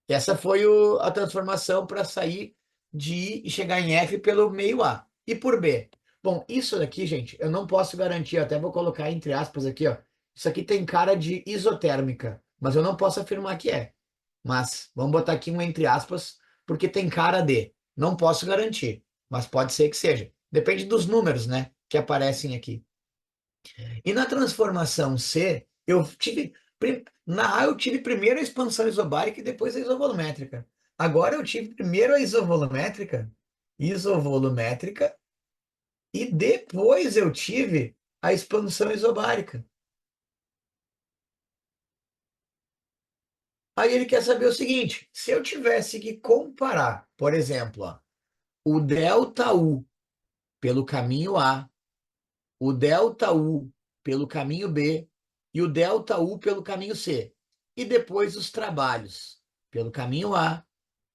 Essa foi a transformação para sair de I e chegar em F pelo meio A. E por B? Bom, isso daqui, gente, eu não posso garantir, até vou colocar entre aspas aqui, ó. Isso aqui tem cara de isotérmica, mas eu não posso afirmar que é. Mas vamos botar aqui um entre aspas, porque tem cara de. Não posso garantir, mas pode ser que seja. Depende dos números, né, que aparecem aqui. E na transformação C, eu tive. Na A, eu tive primeiro a expansão isobárica e depois a isovolumétrica. Agora eu tive primeiro a isovolumétrica, e depois eu tive a expansão isobárica. Aí ele quer saber o seguinte: se eu tivesse que comparar, por exemplo, ó, o ΔU pelo caminho A o ΔU pelo caminho B e o ΔU pelo caminho C. E depois os trabalhos pelo caminho A,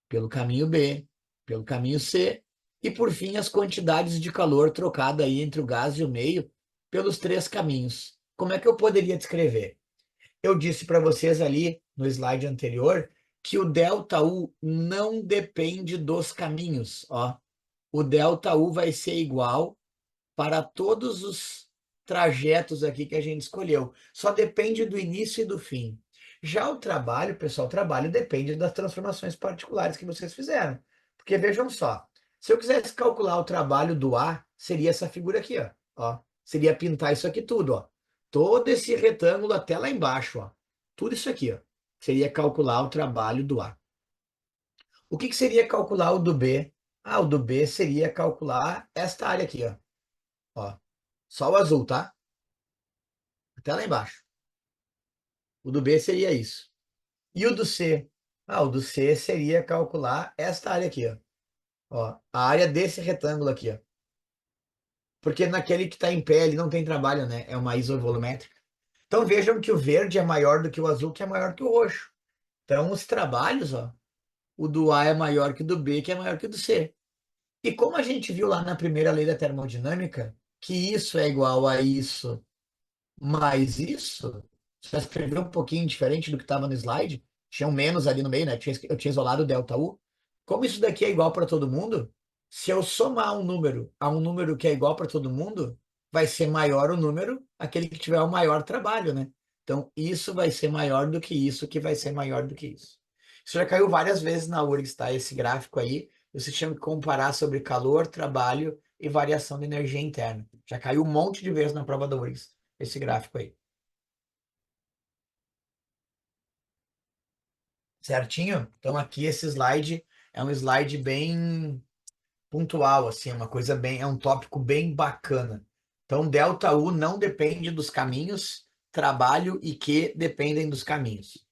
pelo caminho B, pelo caminho C, e por fim as quantidades de calor trocada aí entre o gás e o meio pelos três caminhos. Como é que eu poderia descrever? Eu disse para vocês ali no slide anterior que o ΔU não depende dos caminhos, ó. O ΔU vai ser igual para todos os trajetos aqui que a gente escolheu. Só depende do início e do fim. Já o trabalho, pessoal, o trabalho depende das transformações particulares que vocês fizeram. Porque vejam só, se eu quisesse calcular o trabalho do A, seria essa figura aqui, ó. Ó. Seria pintar isso aqui tudo, ó. Todo esse retângulo até lá embaixo, ó. Tudo isso aqui, ó. Seria calcular o trabalho do A. O que que seria calcular o do B? Ah, o do B seria calcular esta área aqui, ó. Ó. Só o azul, tá? Até lá embaixo. O do B seria isso. E o do C? Ah, o do C seria calcular esta área aqui, ó. Ó, a área desse retângulo aqui, ó. Porque naquele que está em pé, ele não tem trabalho, né? É uma isovolumétrica. Então vejam que o verde é maior do que o azul, que é maior que o roxo. Então os trabalhos, ó, o do A é maior que o do B, que é maior que o do C. E como a gente viu lá na primeira lei da termodinâmica, que isso é igual a isso mais isso, só escreveu um pouquinho diferente do que estava no slide, tinha um menos ali no meio, né? Eu tinha isolado o ΔU. Como isso daqui é igual para todo mundo, se eu somar um número a um número que é igual para todo mundo, vai ser maior o número, aquele que tiver o maior trabalho, né? Então, isso vai ser maior do que isso, que vai ser maior do que isso. Isso já caiu várias vezes na URGS, tá? Esse gráfico aí, você tinha que comparar sobre calor, trabalho e variação de energia interna. Já caiu um monte de vezes na prova da URGS esse gráfico aí. Certinho? Então aqui esse slide é um slide bem pontual, assim, é uma coisa bem, é um tópico bem bacana. Então ΔU não depende dos caminhos, trabalho e Q dependem dos caminhos.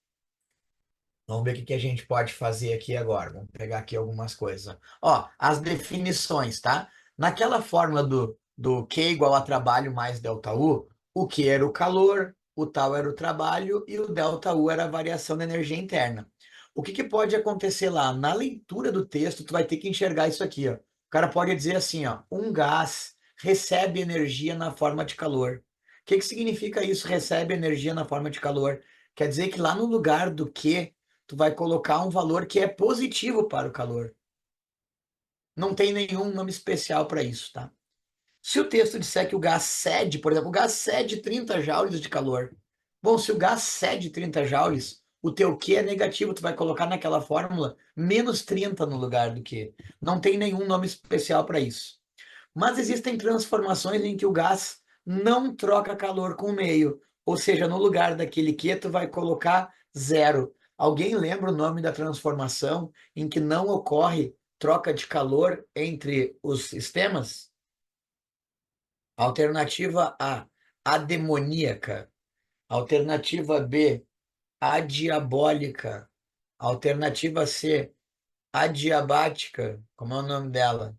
Vamos ver o que que a gente pode fazer aqui agora. Vamos pegar aqui algumas coisas. Ó, as definições, tá? Naquela fórmula do Q igual a trabalho mais ΔU, o Q era o calor, o tal era o trabalho e o ΔU era a variação da energia interna. O que que pode acontecer lá? Na leitura do texto, tu vai ter que enxergar isso aqui, ó. O cara pode dizer assim, ó, um gás recebe energia na forma de calor. O que que significa isso, recebe energia na forma de calor? Quer dizer que lá no lugar do Q tu vai colocar um valor que é positivo para o calor. Não tem nenhum nome especial para isso, tá? Se o texto disser que o gás cede, por exemplo, o gás cede 30 joules de calor. Bom, se o gás cede 30 joules, o teu Q é negativo, tu vai colocar naquela fórmula menos 30 no lugar do Q. Não tem nenhum nome especial para isso. Mas existem transformações em que o gás não troca calor com o meio, ou seja, no lugar daquele Q, tu vai colocar zero. Alguém lembra o nome da transformação em que não ocorre troca de calor entre os sistemas? Alternativa A, ademoníaca. Alternativa B, adiabólica. Alternativa C, adiabática. Como é o nome dela?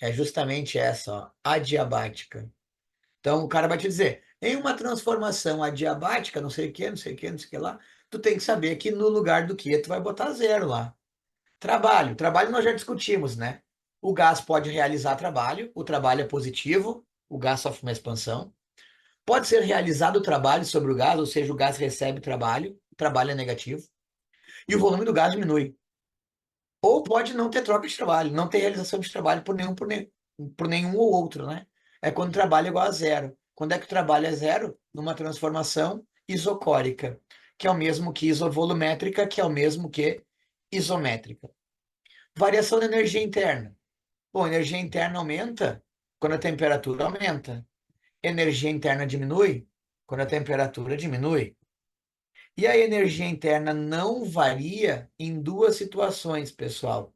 É justamente essa, ó, adiabática. Então o cara vai te dizer, em uma transformação adiabática, não sei o que, não sei o que, não sei o que lá, tu tem que saber que no lugar do que tu vai botar zero lá. Trabalho. Trabalho nós já discutimos, né? O gás pode realizar trabalho, o trabalho é positivo, o gás sofre uma expansão. Pode ser realizado o trabalho sobre o gás, ou seja, o gás recebe trabalho, o trabalho é negativo, e o volume do gás diminui. Ou pode não ter troca de trabalho, não ter realização de trabalho por nenhum ou outro, né? É quando o trabalho é igual a zero. Quando é que o trabalho é zero? Numa transformação isocórica, que é o mesmo que isovolumétrica, que é o mesmo que isométrica. Variação da energia interna. Bom, energia interna aumenta quando a temperatura aumenta. Energia interna diminui quando a temperatura diminui. E a energia interna não varia em duas situações, pessoal.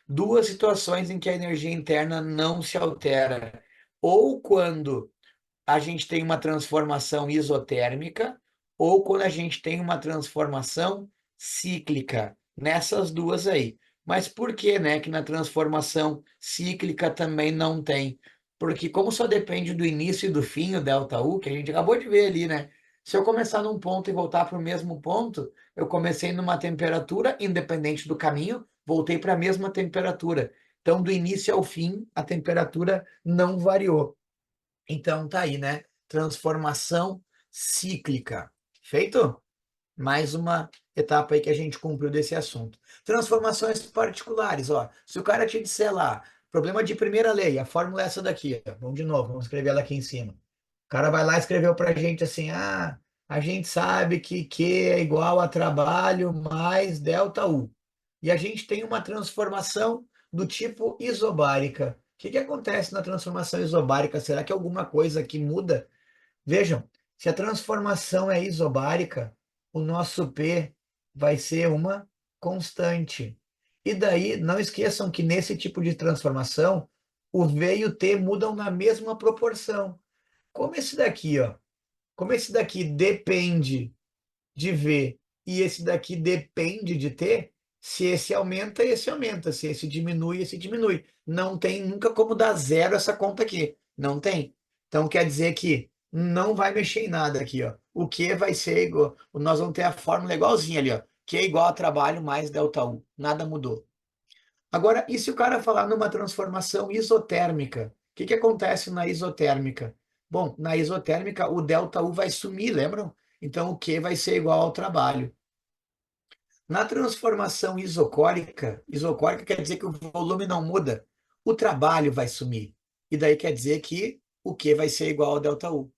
Duas situações em que a energia interna não se altera. Ou quando a gente tem uma transformação isotérmica, ou quando a gente tem uma transformação cíclica. Nessas duas aí. Mas por que, né, que na transformação cíclica também não tem? Porque como só depende do início e do fim, o ΔU, que a gente acabou de ver ali, né? Se eu começar num ponto e voltar para o mesmo ponto, eu comecei numa temperatura, independente do caminho, voltei para a mesma temperatura. Então, do início ao fim, a temperatura não variou. Então, tá aí, né? Transformação cíclica. Feito? Mais uma etapa aí que a gente cumpriu desse assunto. Transformações particulares, ó. Se o cara te disser lá, problema de primeira lei, a fórmula é essa daqui, ó. Vamos de novo, vamos escrever ela aqui em cima. O cara vai lá e escreveu pra gente assim: ah, a gente sabe que Q é igual a trabalho mais ΔU. E a gente tem uma transformação do tipo isobárica. O que que acontece na transformação isobárica? Será que alguma coisa aqui muda? Vejam, se a transformação é isobárica, o nosso P vai ser uma constante. E daí, não esqueçam que nesse tipo de transformação, o V e o T mudam na mesma proporção. Como esse daqui, ó, como esse daqui depende de V e esse daqui depende de T, se esse aumenta, esse aumenta, se esse diminui. Não tem nunca como dar zero essa conta aqui. Não tem. Então quer dizer que não vai mexer em nada aqui, ó. O que vai ser igual, nós vamos ter a fórmula igualzinha ali, ó, que é igual a trabalho mais ΔU. Nada mudou. Agora, e se o cara falar numa transformação isotérmica? O que que acontece na isotérmica? Bom, na isotérmica o ΔU vai sumir, lembram? Então o Q vai ser igual ao trabalho. Na transformação isocórica, isocórica quer dizer que o volume não muda, o trabalho vai sumir. E daí quer dizer que o Q vai ser igual ao ΔU.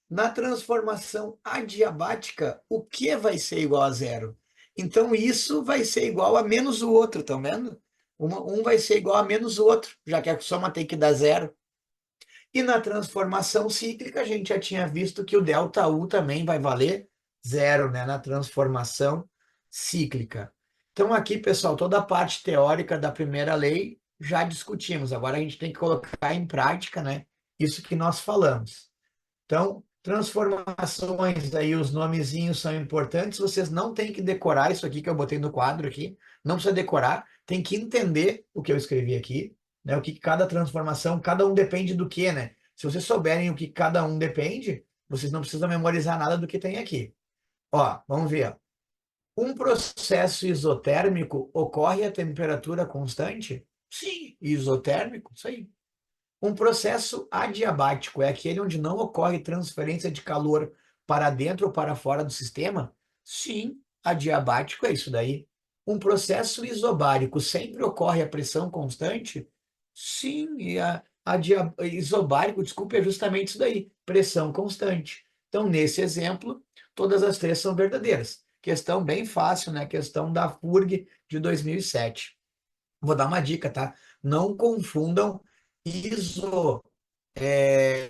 Na transformação adiabática, o Q vai ser igual a zero. Então isso vai ser igual a menos o outro, estão vendo? Um vai ser igual a menos o outro, já que a soma tem que dar zero. E na transformação cíclica, a gente já tinha visto que o ΔU também vai valer zero, né? Na transformação cíclica. Então, aqui, pessoal, toda a parte teórica da primeira lei já discutimos. Agora a gente tem que colocar em prática, né? Isso que nós falamos. Então, transformações aí, os nomezinhos são importantes. Vocês não têm que decorar isso aqui que eu botei no quadro aqui. Não precisa decorar, tem que entender o que eu escrevi aqui, né? O que cada transformação, cada um depende do que, né? Se vocês souberem o que cada um depende, vocês não precisam memorizar nada do que tem aqui. Ó, vamos ver. Ó. Um processo isotérmico ocorre a temperatura constante? Sim, isotérmico, isso aí. Um processo adiabático é aquele onde não ocorre transferência de calor para dentro ou para fora do sistema? Sim, adiabático é isso daí. Um processo isobárico sempre ocorre a pressão constante? Sim, e isobárico, desculpe, é justamente isso daí, pressão constante. Então, nesse exemplo, todas as três são verdadeiras. Questão bem fácil, né? Questão da FURG de 2007. Vou dar uma dica, tá? Não confundam iso, é,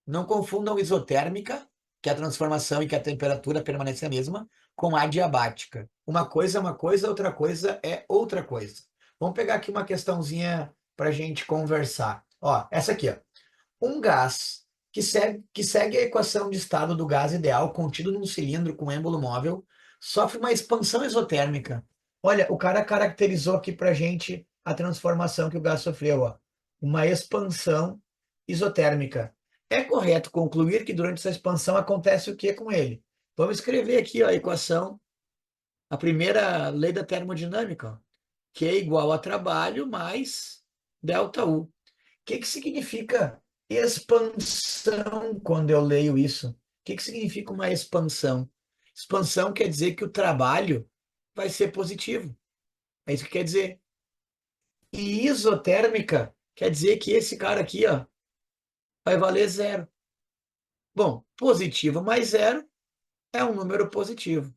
não confundam isotérmica, que é a transformação em que a temperatura permanece a mesma, com adiabática. Uma coisa é uma coisa, outra coisa é outra coisa. Vamos pegar aqui uma questãozinha para a gente conversar. Ó, essa aqui, ó. Um gás que segue a equação de estado do gás ideal contido num cilindro com êmbolo móvel sofre uma expansão isotérmica. Olha, o cara caracterizou aqui para gente a transformação que o gás sofreu, ó. Uma expansão isotérmica. É correto concluir que durante essa expansão acontece o que com ele? Vamos escrever aqui ó, a equação, a primeira lei da termodinâmica, ó, que é igual a trabalho mais ΔU. O que significa expansão quando eu leio isso? O que significa uma expansão? Expansão quer dizer que o trabalho vai ser positivo. É isso que quer dizer. E isotérmica quer dizer que esse cara aqui, ó, vai valer zero. Bom, positivo mais zero é um número positivo.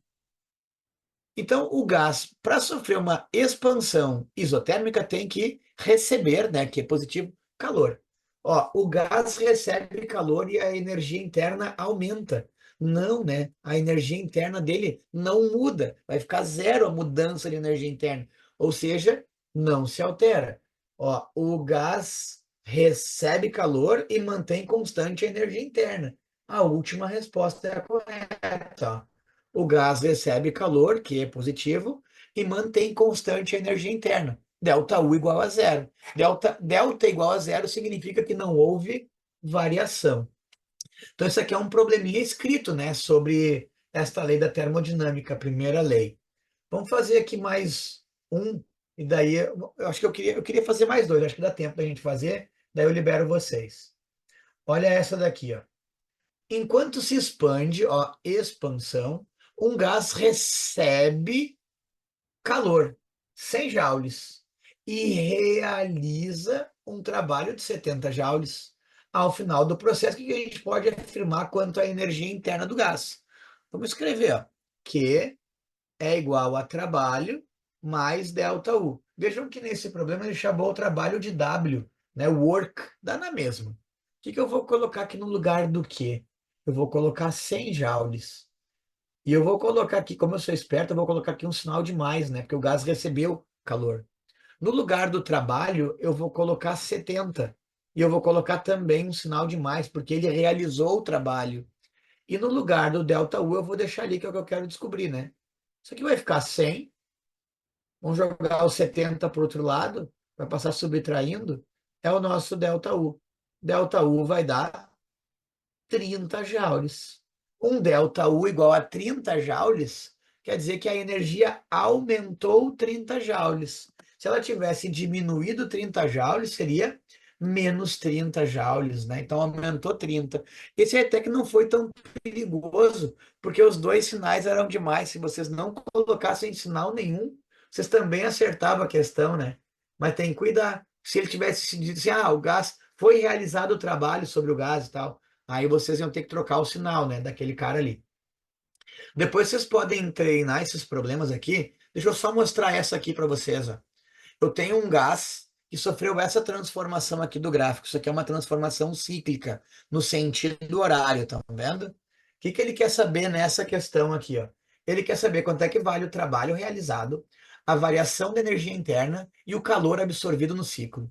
Então, o gás, para sofrer uma expansão isotérmica, tem que receber, né, que é positivo, calor. Ó, o gás recebe calor e a energia interna aumenta. Não, né? A energia interna dele não muda. Vai ficar zero a mudança de energia interna. Ou seja, não se altera. Ó, o gás recebe calor e mantém constante a energia interna. A última resposta é a correta. O gás recebe calor, que é positivo, e mantém constante a energia interna. ΔU igual a zero. Delta igual a zero significa que não houve variação. Então, isso aqui é um probleminha escrito, né, sobre esta lei da termodinâmica, a primeira lei. Vamos fazer aqui mais um, e daí eu acho que eu queria fazer mais dois, acho que dá tempo da gente fazer, daí eu libero vocês. Olha essa daqui, ó. Enquanto se expande, ó, expansão, um gás recebe calor, 100 joules, e realiza um trabalho de 70 joules. Ao final do processo, o que a gente pode afirmar quanto à energia interna do gás? Vamos escrever, ó, Q é igual a trabalho mais ΔU. Vejam que nesse problema ele chamou o trabalho de W, né? Work, dá na mesma. O que eu vou colocar aqui no lugar do Q? Eu vou colocar 100 joules. E eu vou colocar aqui, como eu sou esperto, eu vou colocar aqui um sinal de mais, né? Porque o gás recebeu calor. No lugar do trabalho, eu vou colocar 70. E eu vou colocar também um sinal de mais, porque ele realizou o trabalho. E no lugar do ΔU, eu vou deixar ali, que é o que eu quero descobrir, né? Isso aqui vai ficar 100. Vamos jogar o 70 para o outro lado, vai passar subtraindo. É o nosso ΔU. ΔU vai dar 30 joules. Um ΔU igual a 30 joules quer dizer que a energia aumentou 30 joules. Se ela tivesse diminuído 30 joules, seria menos 30 joules, né? Então aumentou 30. Esse até que não foi tão perigoso, porque os dois sinais eram demais. Se vocês não colocassem sinal nenhum, vocês também acertavam a questão, né? Mas tem que cuidar. Se ele tivesse dito assim, o gás foi realizado o trabalho sobre o gás e tal, aí vocês iam ter que trocar o sinal, né, daquele cara ali. Depois vocês podem treinar esses problemas aqui. Deixa eu só mostrar essa aqui para vocês, ó. Eu tenho um gás que sofreu essa transformação aqui do gráfico. Isso aqui é uma transformação cíclica, no sentido horário, tá vendo? O que que ele quer saber nessa questão aqui, ó? Ele quer saber quanto é que vale o trabalho realizado, a variação da energia interna e o calor absorvido no ciclo.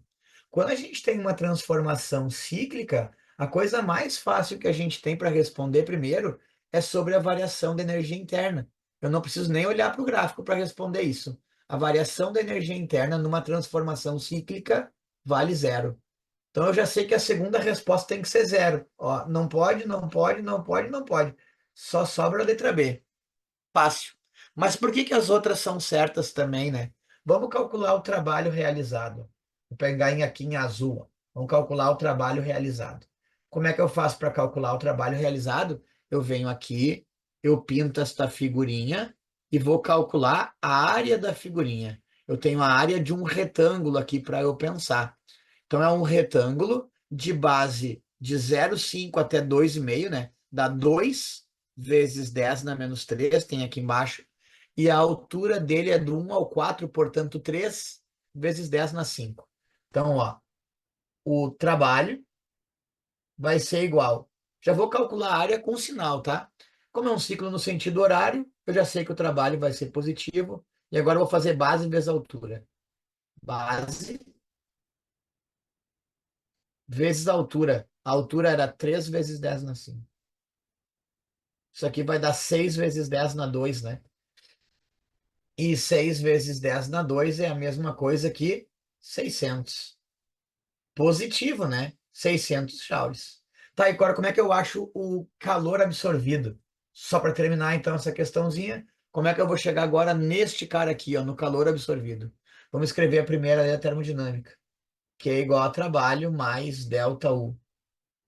Quando a gente tem uma transformação cíclica, a coisa mais fácil que a gente tem para responder primeiro é sobre a variação da energia interna. Eu não preciso nem olhar para o gráfico para responder isso. A variação da energia interna numa transformação cíclica vale zero. Então eu já sei que a segunda resposta tem que ser zero. Ó, não pode, não pode, não pode, não pode. Só sobra a letra B. Fácil. Mas por que que as outras são certas também, né? Vamos calcular o trabalho realizado. Vou pegar aqui em azul, ó. Vamos calcular o trabalho realizado. Como é que eu faço para calcular o trabalho realizado? Eu venho aqui, eu pinto esta figurinha e vou calcular a área da figurinha. Eu tenho a área de um retângulo aqui para eu pensar. Então é um retângulo de base de 0,5 até 2,5, né? Dá 2 vezes 10 na menos 3 tem aqui embaixo. E a altura dele é do 1 ao 4, portanto, 3 vezes 10 na 5. Então, ó, o trabalho vai ser igual. Já vou calcular a área com sinal, tá? Como é um ciclo no sentido horário, eu já sei que o trabalho vai ser positivo. E agora eu vou fazer base vezes altura. Base vezes altura. A altura era 3 vezes 10 na 5. Isso aqui vai dar 6 vezes 10 na 2, né? E 6 vezes 10 na 2 é a mesma coisa que 600. Positivo, né? 600 joules. Tá, e agora como é que eu acho o calor absorvido? Só para terminar, então, essa questãozinha, como é que eu vou chegar agora neste cara aqui, ó, no calor absorvido? Vamos escrever a primeira lei da termodinâmica, que é igual a trabalho mais ΔU.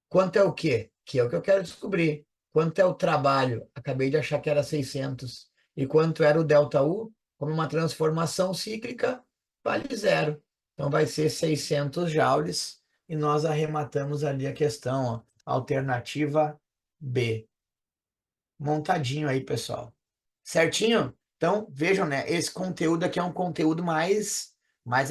Quanto é o quê? Que é o que eu quero descobrir. Quanto é o trabalho? Acabei de achar que era 600. E quanto era o ΔU? Como uma transformação cíclica, vale zero. Então vai ser 600 joules e nós arrematamos ali a questão, ó. Alternativa B. Montadinho aí, pessoal. Certinho? Então, vejam, né? Esse conteúdo aqui é um conteúdo mais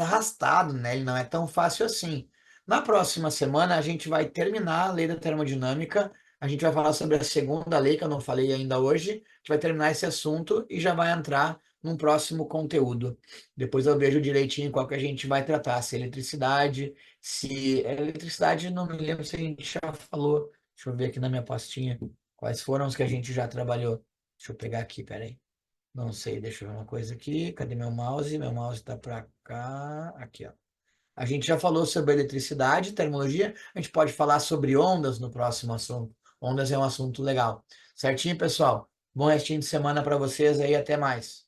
arrastado, né? Ele não é tão fácil assim. Na próxima semana, a gente vai terminar a lei da termodinâmica. A gente vai falar sobre a segunda lei, que eu não falei ainda hoje. A gente vai terminar esse assunto e já vai entrar num próximo conteúdo. Depois eu vejo direitinho qual que a gente vai tratar. Se é eletricidade, se... Eletricidade, não me lembro se a gente já falou. Deixa eu ver aqui na minha pastinha. Quais foram os que a gente já trabalhou. Deixa eu pegar aqui, peraí. Não sei, deixa eu ver uma coisa aqui. Cadê meu mouse? Meu mouse está para cá. Aqui, ó. A gente já falou sobre eletricidade, termologia. A gente pode falar sobre ondas no próximo assunto. Ondas é um assunto legal. Certinho, pessoal? Bom restinho de semana para vocês aí. Até mais.